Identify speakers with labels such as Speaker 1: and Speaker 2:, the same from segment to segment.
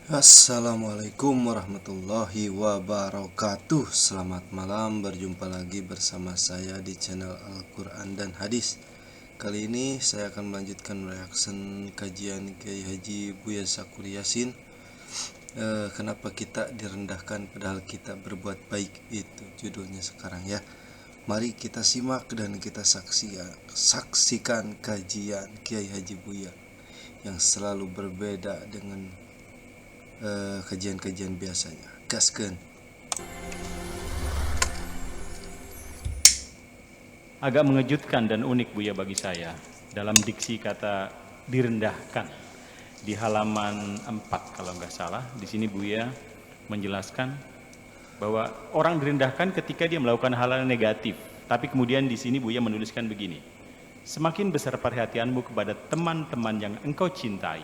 Speaker 1: Assalamualaikum warahmatullahi wabarakatuh. Selamat malam, berjumpa lagi bersama saya di channel Al-Quran dan Hadis. Kali ini saya akan melanjutkan reaction kajian Kiai Haji Buya Sakur Yasin. Kenapa kita direndahkan padahal kita berbuat baik, itu judulnya sekarang ya. Mari kita simak dan kita saksikan kajian Kiai Haji Buya yang selalu berbeda dengan kajian-kajian biasanya. Gaskeun.
Speaker 2: Agak mengejutkan dan unik Buya bagi saya dalam diksi kata direndahkan di halaman 4 kalau nggak salah. Di sini Buya menjelaskan bahwa orang direndahkan ketika dia melakukan hal-hal negatif. Tapi kemudian di sini Buya menuliskan begini: semakin besar perhatianmu kepada teman-teman yang engkau cintai,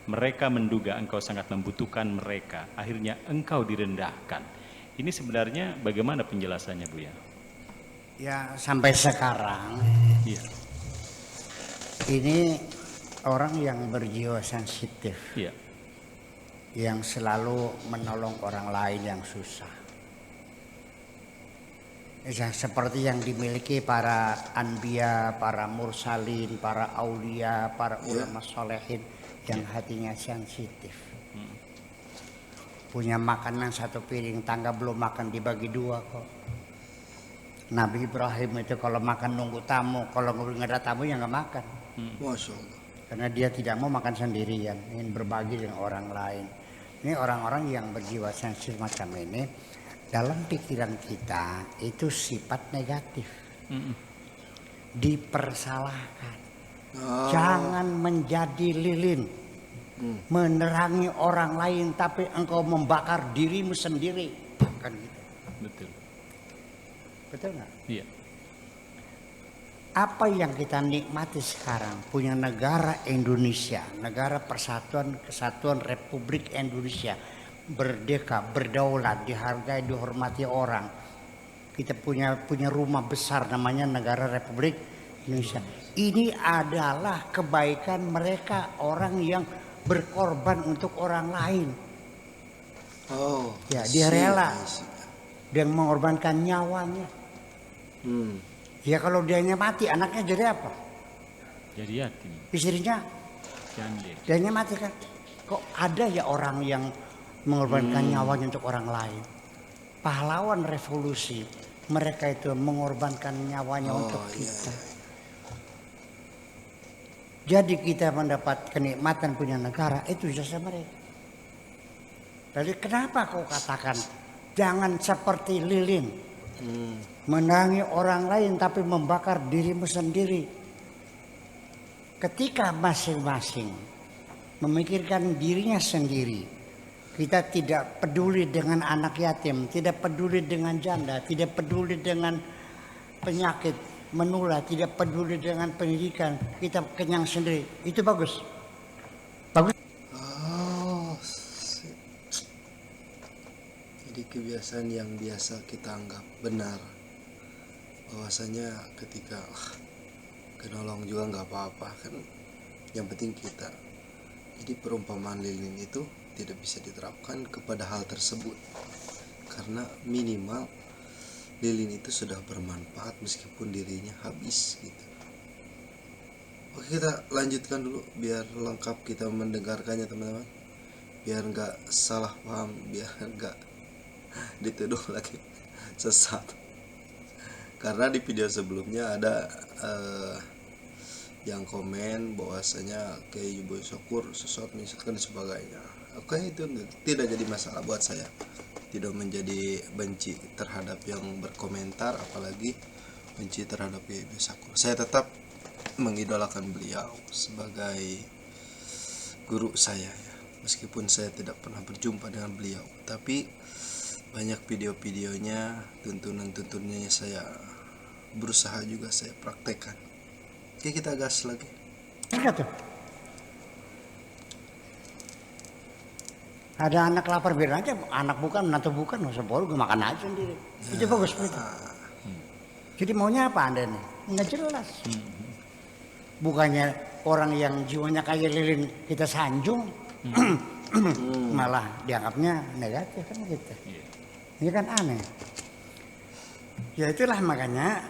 Speaker 2: mereka menduga engkau sangat membutuhkan mereka, akhirnya engkau direndahkan. Ini sebenarnya bagaimana penjelasannya Buya?
Speaker 3: Ya, sampai sekarang
Speaker 2: Iya.
Speaker 3: ini orang yang berjiwa sensitif,
Speaker 2: Iya.
Speaker 3: yang selalu menolong orang lain yang susah. Ya, seperti yang dimiliki para anbiya, para mursalin, para aulia, para ulama solehin yang hatinya sensitif. Punya makanan satu piring, tangga belum makan dibagi dua kok. Nabi Ibrahim itu kalau makan nunggu tamu, kalau nggak ada tamu ya nggak makan.
Speaker 1: Masya Allah.
Speaker 3: Karena dia tidak mau makan sendirian, ingin berbagi dengan orang lain. Ini orang-orang yang berjiwa sensitif macam ini, dalam pikiran kita itu sifat negatif. Dipersalahkan. Jangan menjadi lilin, menerangi orang lain, tapi engkau membakar dirimu sendiri. Kan gitu.
Speaker 2: Betul.
Speaker 3: Betul nggak?
Speaker 2: Iya.
Speaker 3: Apa yang kita nikmati sekarang, punya negara Indonesia, negara persatuan kesatuan Republik Indonesia, merdeka, berdaulat, dihargai, dihormati orang. Kita punya rumah besar namanya negara Republik Indonesia. Ini adalah kebaikan mereka, orang yang berkorban untuk orang lain.
Speaker 1: Oh,
Speaker 3: Ya, dia rela.
Speaker 1: I see.
Speaker 3: Dia mengorbankan nyawanya. Ya kalau dianya mati, anaknya jadi apa?
Speaker 2: Jadi yatim,
Speaker 3: Istrinya,
Speaker 2: janda.
Speaker 3: dianya mati kan? Kok ada ya orang yang mengorbankan nyawanya untuk orang lain? Pahlawan revolusi, mereka itu mengorbankan nyawanya untuk kita. Jadi kita mendapat kenikmatan punya negara, itu jasa mereka. Jadi kenapa kau katakan jangan seperti lilin, menangi orang lain tapi membakar dirimu sendiri. Ketika masing-masing memikirkan dirinya sendiri, kita tidak peduli dengan anak yatim, tidak peduli dengan janda, tidak peduli dengan penyakit menular, tidak peduli dengan pendidikan, kita kenyang sendiri. Itu bagus. Bagus.
Speaker 1: Oh, jadi kebiasaan yang biasa kita anggap benar, bahwasanya ketika kenolong juga nggak apa-apa kan, yang penting kita. Jadi perumpamaan lilin itu tidak bisa diterapkan kepada hal tersebut, karena minimal lilin itu sudah bermanfaat meskipun dirinya habis gitu. Oke, kita lanjutkan dulu biar lengkap kita mendengarkannya teman-teman, biar nggak salah paham, biar nggak dituduh lagi sesat. Karena di video sebelumnya ada yang komen bahwasanya Kiai Buya Sakur sesat misalkan dan sebagainya. Oke, itu tidak jadi masalah buat saya, tidak menjadi benci terhadap yang berkomentar, apalagi benci terhadap Kiai Buya Sakur. Saya tetap mengidolakan beliau sebagai guru saya ya. Meskipun saya tidak pernah berjumpa dengan beliau, tapi banyak video-videonya, tuntunan-tuntunannya saya berusaha juga saya praktekkan. Oke, kita gas lagi.
Speaker 3: Lihat tuh. Ada anak lapar biar aja, anak bukan, menantu bukan, nggak usah bohong, gue makan aja sendiri. Itu bagus begitu. Jadi maunya apa Anda nih? Nggak jelas. Bukannya orang yang jiwanya kayak lilin kita sanjung, malah dianggapnya negatif kan gitu.
Speaker 2: Iya.
Speaker 3: Ini kan aneh. Ya itulah makanya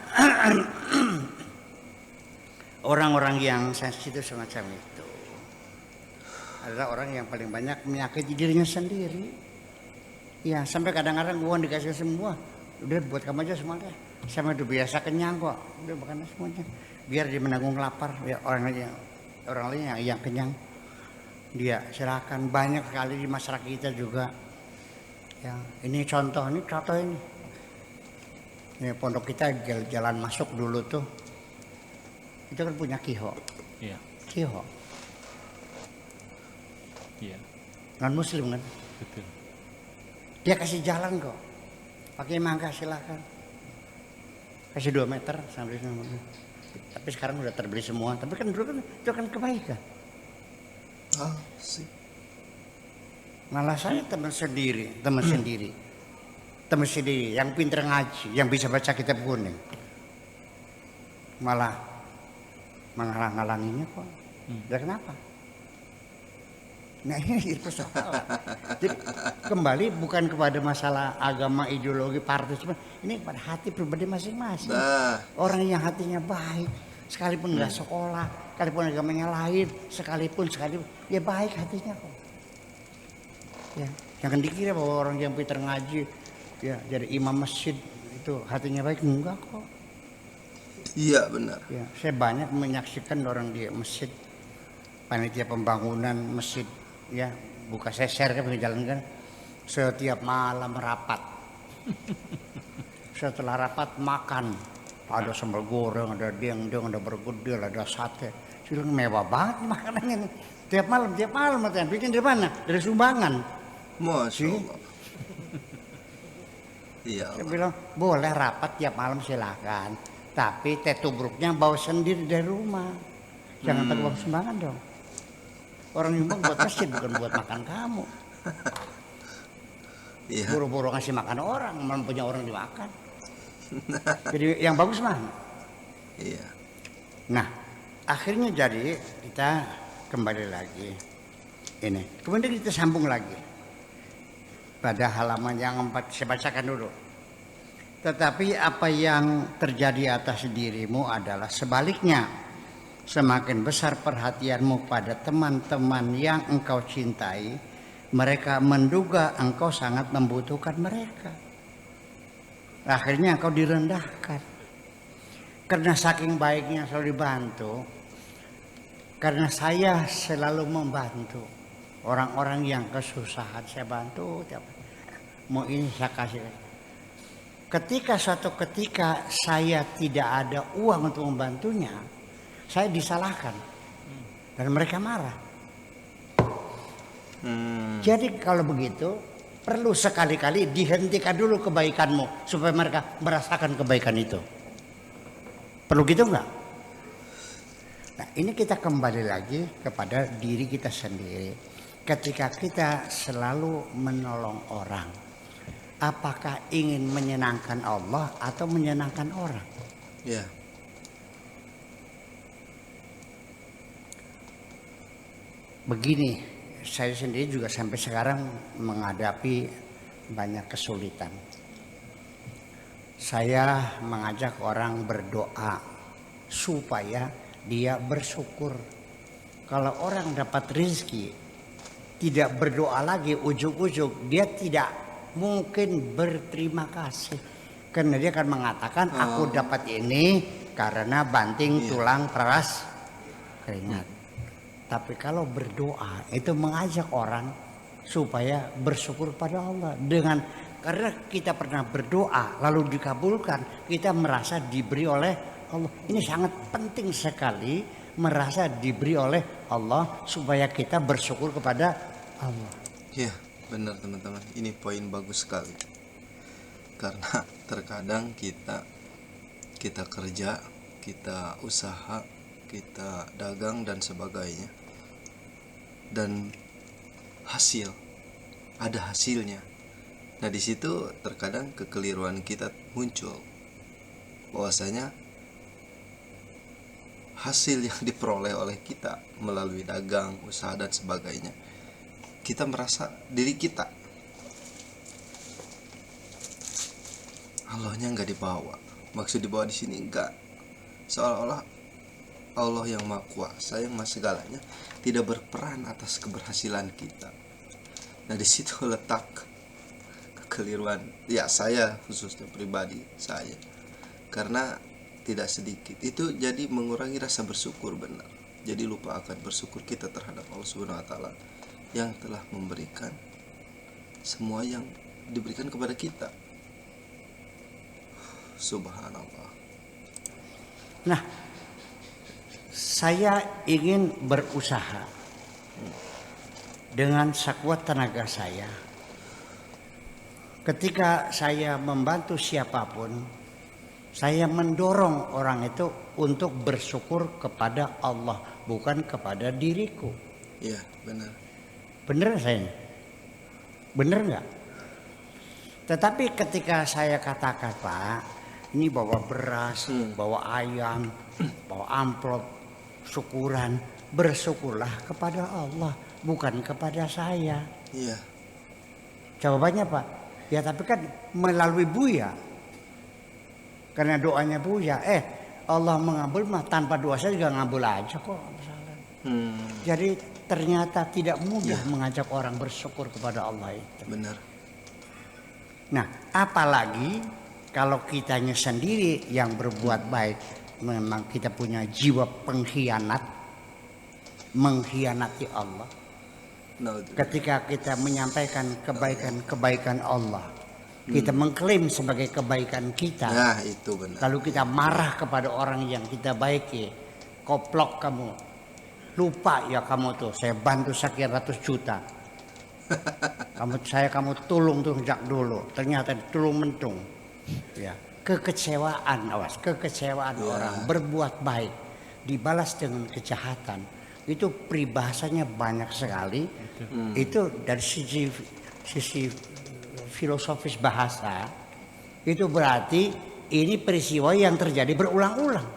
Speaker 3: orang-orang yang sensitif semacam itu adalah orang yang paling banyak menyakiti dirinya sendiri. Ya sampai kadang-kadang uang dikasih semua, udah buat kamu aja semuanya. Sama udah biasa kenyang kok, udah makan semuanya. Biar dia menanggung lapar, ya orang lain yang kenyang. Dia silakan, banyak sekali di masyarakat kita juga. Ya ini contoh ini. Ya, pondok kita jalan masuk dulu tuh, itu kan punya Kiho.
Speaker 2: Iya.
Speaker 3: Kiho,
Speaker 2: Iya.
Speaker 3: non Muslim kan.
Speaker 2: Betul.
Speaker 3: Dia kasih jalan kok, pakai mangga silakan. Kasih 2 meter sampai sana. Tapi sekarang udah terbeli semua. Tapi kan dulu kan itu kan kebaikan.
Speaker 1: Sih.
Speaker 3: Malah saya teman sendiri yang pinter ngaji, yang bisa baca kitab kuning, malah menghalang-halanginya kok. Ya kenapa? Nah ini persoalan. Jadi kembali bukan kepada masalah agama, ideologi, partai, ini pada hati pribadi masing-masing. Orang yang hatinya baik, sekalipun nggak sekolah, sekalipun agamanya lain, sekalipun dia baik hatinya kok. Ya, jangan dikira bahwa orang yang pintar ngaji, ya jadi imam masjid itu hatinya baik, enggak kok.
Speaker 1: Iya benar.
Speaker 3: Ya, saya banyak menyaksikan orang di masjid, panitia pembangunan masjid, ya buka seser kan jalan kan, setiap malam rapat. Setelah rapat makan, ada sambal goreng, ada dendeng, ada bergedel, ada sate. Sudah mewah banget makanannya nih. Tiap malam katanya. Bikin dari mana? Dari sumbangan.
Speaker 1: Masya Allah. Iya.
Speaker 3: Saya bilang boleh rapat tiap malam silakan, tapi teh tubruknya bawa sendiri dari rumah. Jangan pakai uang sumbangan dong. Orang nyumbang buat masjid bukan buat makan kamu.
Speaker 1: Iya.
Speaker 3: Buru-buru ngasih makan orang, malah punya orang dimakan. Jadi yang bagus mana?
Speaker 1: Iya.
Speaker 3: Nah, akhirnya jadi kita kembali lagi ini. Kemudian kita sambung lagi pada halaman yang 4, saya bacakan dulu. Tetapi apa yang terjadi atas dirimu adalah sebaliknya. Semakin besar perhatianmu pada teman-teman yang engkau cintai, mereka menduga engkau sangat membutuhkan mereka. Akhirnya engkau direndahkan. Karena saking baiknya selalu dibantu, karena saya selalu membantu orang-orang yang kesusahan, saya bantu. Mau ini saya kasih. Ketika suatu ketika saya tidak ada uang untuk membantunya, saya disalahkan dan mereka marah. Jadi kalau begitu perlu sekali-kali dihentikan dulu kebaikanmu supaya mereka merasakan kebaikan itu. Perlu gitu enggak? Nah ini kita kembali lagi kepada diri kita sendiri. Ketika kita selalu menolong orang, apakah ingin menyenangkan Allah atau menyenangkan orang?
Speaker 1: Ya.
Speaker 3: Begini, saya sendiri juga sampai sekarang menghadapi banyak kesulitan. Saya mengajak orang berdoa supaya dia bersyukur. Kalau orang dapat rezeki, tidak berdoa lagi, ujug-ujug dia tidak mungkin berterima kasih. Karena dia akan mengatakan aku dapat ini karena banting tulang peras keringat. Tapi kalau berdoa itu mengajak orang supaya bersyukur pada Allah. Karena kita pernah berdoa lalu dikabulkan, kita merasa diberi oleh Allah. Ini sangat penting sekali merasa diberi oleh Allah supaya kita bersyukur kepada Allah.
Speaker 1: Ya, benar teman-teman. Ini poin bagus sekali. Karena terkadang kita kerja, kita usaha, kita dagang dan sebagainya. Dan ada hasilnya. Nah, di situ terkadang kekeliruan kita muncul. Bahwasanya hasil yang diperoleh oleh kita melalui dagang, usaha dan sebagainya kita merasa diri kita, Allahnya nggak dibawa. Maksud dibawa di sini enggak, seolah-olah Allah yang maha kuasa, yang maha segalanya, tidak berperan atas keberhasilan kita. Nah di situ letak kekeliruan ya, saya khususnya pribadi saya, karena tidak sedikit itu jadi mengurangi rasa bersyukur. Benar, jadi lupa akan bersyukur kita terhadap Allah Subhanahu wa taala yang telah memberikan semua yang diberikan kepada kita. Subhanallah.
Speaker 3: Nah, saya ingin berusaha dengan sekuat tenaga saya. Ketika saya membantu siapapun, saya mendorong orang itu untuk bersyukur kepada Allah, bukan kepada diriku.
Speaker 1: Iya, benar.
Speaker 3: Bener saya? Bener nggak? Tetapi ketika saya katakan, Pak, ini bawa beras, bawa ayam, bawa amplop, syukuran, bersyukurlah kepada Allah, bukan kepada saya.
Speaker 1: Iya.
Speaker 3: Jawabannya, Pak, ya tapi kan melalui Buya. Karena doanya Buya, Allah mengabul mah tanpa doa saya juga ngabul aja kok. Jadi ternyata tidak mudah mengajak orang bersyukur kepada Allah itu.
Speaker 1: Benar.
Speaker 3: Nah, apalagi kalau kitanya sendiri yang berbuat baik, memang kita punya jiwa pengkhianat, mengkhianati Allah. Ketika kita menyampaikan kebaikan-kebaikan Allah, kita mengklaim sebagai kebaikan kita.
Speaker 1: Nah, itu benar.
Speaker 3: Lalu kita marah kepada orang yang kita baiki, koplok kamu. Lupa ya kamu tuh, saya bantu sekian ratus juta. Kamu tolong tuh sejak dulu, ternyata tolong mentung. Ya, kekecewaan, awas, kekecewaan orang berbuat baik dibalas dengan kejahatan. Itu peribahasanya banyak sekali. Itu dari sisi filosofis bahasa, itu berarti ini peristiwa yang terjadi berulang-ulang.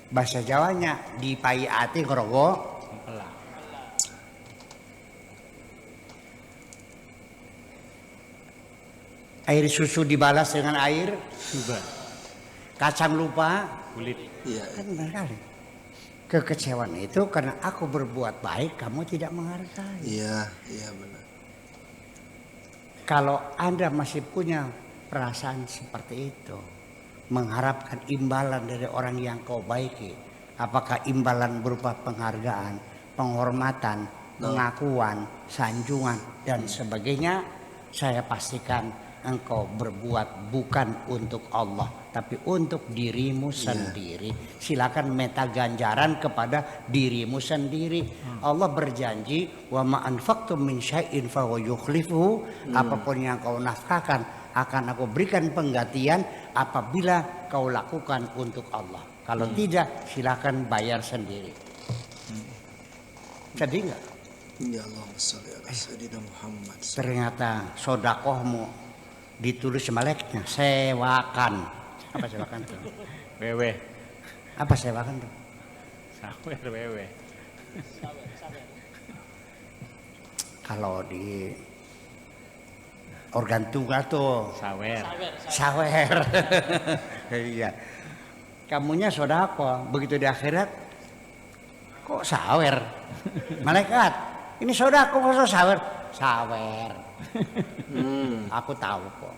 Speaker 3: Bahasa Jawanya dipai ati ngerogo air susu dibalas dengan air
Speaker 2: Juga
Speaker 3: kacang lupa
Speaker 2: kulit.
Speaker 1: Iya.
Speaker 3: kan benar kali. Kekecewaan itu karena aku berbuat baik kamu tidak menghargai.
Speaker 1: Iya, iya benar.
Speaker 3: Kalau Anda masih punya perasaan seperti itu, mengharapkan imbalan dari orang yang kau baiki, apakah imbalan berupa penghargaan, penghormatan, pengakuan, sanjungan dan sebagainya, saya pastikan engkau berbuat bukan untuk Allah tapi untuk dirimu sendiri. Silakan minta ganjaran kepada dirimu sendiri. Allah berjanji, wa ma anfaqtum min syai'in fa huwa yukhlifuhu. Apapun yang kau nafkahkan akan aku berikan penggantian apabila kau lakukan untuk Allah. Kalau tidak, silakan bayar sendiri. Sedih nggak?
Speaker 1: Ya Allahumma sholli ala sayyidina Muhammad.
Speaker 3: Ternyata sodakohmu ditulis malaiknya sewakan. Apa sewakan tuh?
Speaker 2: Wewe.
Speaker 3: Apa sewakan tuh?
Speaker 2: Sawer wewe.
Speaker 3: Kalau di organ tunggal tuh
Speaker 2: Sawer.
Speaker 3: sawer. Iya. Kamunya sodako, begitu di akhirat kok sawer? Malaikat, ini sodako kok sawer? Sawer. Aku tahu kok.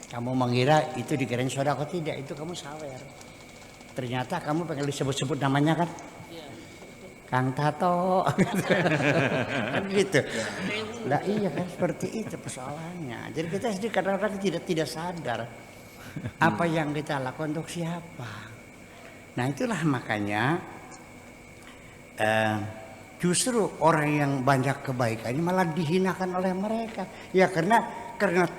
Speaker 3: Kamu mengira itu dikirain sodako, tidak, itu kamu sawer. Ternyata kamu pengen disebut-sebut namanya kan? Kang Tato. Kan gitu. Lah iya kan seperti itu persoalannya. Jadi kita sendiri kadang-kadang tidak sadar apa yang kita lakukan untuk siapa. Nah itulah makanya justru orang yang banyak kebaikannya malah dihinakan oleh mereka. Ya karena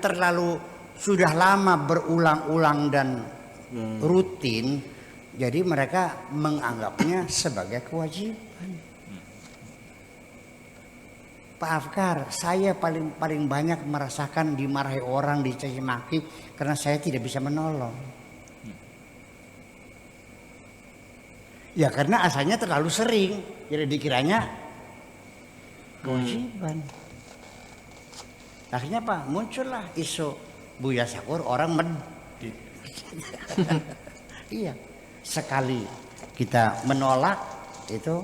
Speaker 3: terlalu sudah lama berulang-ulang dan rutin, jadi mereka menganggapnya sebagai kewajiban. Pak Afkar, saya paling banyak merasakan dimarahi orang, dicaci maki karena saya tidak bisa menolong. Ya karena asalnya terlalu sering, jadi dikiranya kewajiban. Akhirnya apa? Muncullah isu Buya Sakur orang iya. Sekali kita menolak itu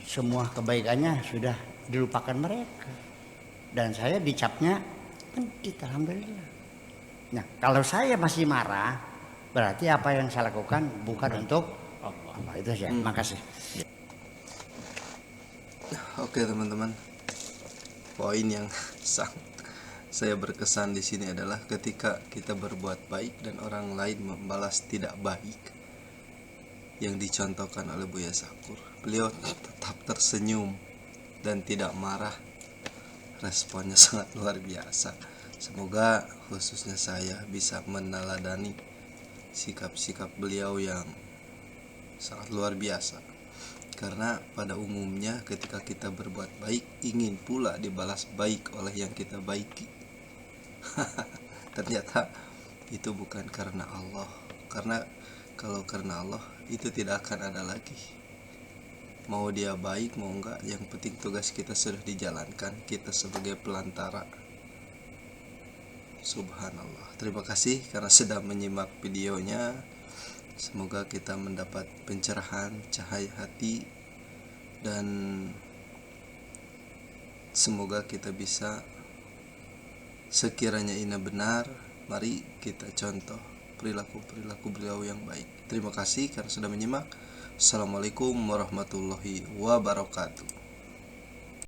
Speaker 3: semua kebaikannya sudah dilupakan mereka. Dan saya dicapnya pendit, alhamdulillah. Nah, kalau saya masih marah, berarti apa yang saya lakukan bukan untuk Allah. Itu saja. Makasih.
Speaker 1: Oke teman-teman, poin yang saya berkesan di sini adalah ketika kita berbuat baik dan orang lain membalas tidak baik, yang dicontohkan oleh Buya Sakur. Beliau tetap tersenyum dan tidak marah. Responnya sangat luar biasa. Semoga khususnya saya bisa meneladani sikap-sikap beliau yang sangat luar biasa. Karena pada umumnya ketika kita berbuat baik, ingin pula dibalas baik oleh yang kita baiki. Ternyata itu bukan karena Allah. Karena kalau karena Allah itu tidak akan ada lagi. Mau dia baik mau enggak, yang penting tugas kita sudah dijalankan. Kita sebagai pelantara. Subhanallah. Terima kasih karena sudah menyimak videonya. Semoga kita mendapat pencerahan, cahaya hati, dan semoga kita bisa, sekiranya ini benar, mari kita contoh perilaku-perilaku beliau yang baik. Terima kasih karena sudah menyimak. Assalamualaikum warahmatullahi wabarakatuh.